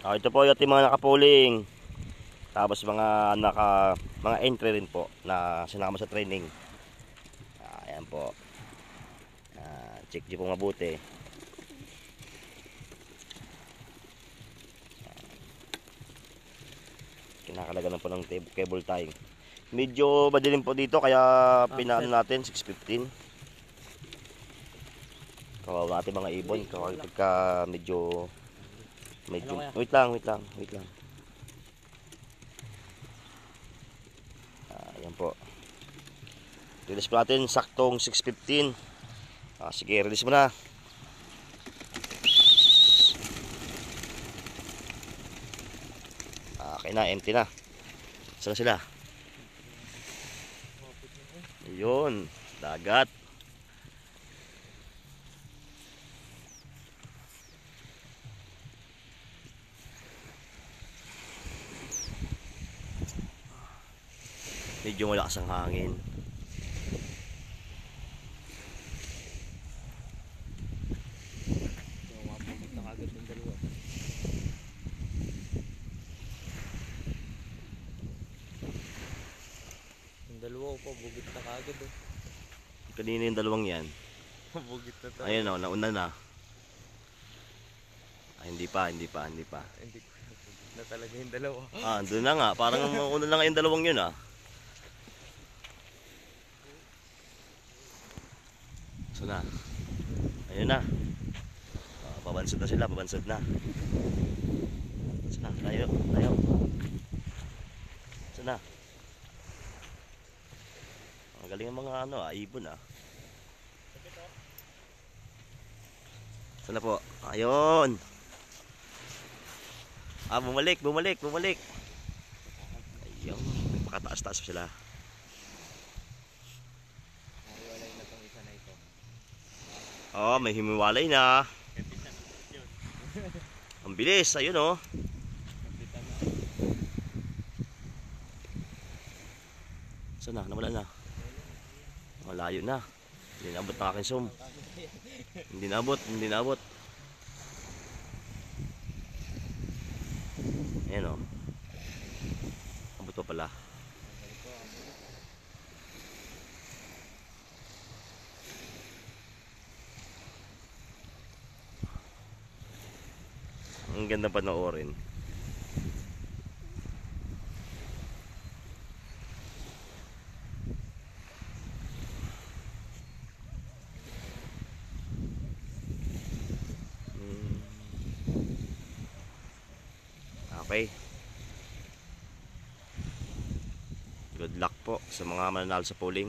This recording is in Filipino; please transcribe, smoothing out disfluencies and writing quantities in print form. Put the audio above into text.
Ito po yung ating mga nakapuling. Tapos mga entry rin po na sinama sa training. Ayan po. Check nyo po mabuti. Kinakalagan po ng cable tying. Medyo madilim po dito kaya pinaan natin 6:15. Kawawa natin mga ibon pagka medyo wait lang. Ayan po. Release po natin saktong 6:15. Sige, release mo na. Okay na, empty na. Saan sila? Ayun, dagat. Medyo malakas ang hangin. Yung dalawa po, bugit na kagad eh. Kanina yung dalawang yan. Bugit na tayo. Ayun o, nauna na. Hindi pa. Hindi ko bugit na talaga yung dalawa. Doon na nga. Parang mauna na nga yung dalawang yun So na. Ayun na. Pabansod na sila, pabansod na. Sana, tayo. Sana. Ang galing ang mga ibon Sana po. Ayun. Bumalik. Ayun. Pakataas-taas pa sila. Hiwalay na tong isa na ito. May himiwalay na. Ang bilis. Ayun Sana, nawala na. Malayo na. Hindi naabot ng aking zoom. Hindi naabot. Ayan Abot pa pala. Ang ganda panoorin. Okay. Good luck po sa mga mananalo sa polling.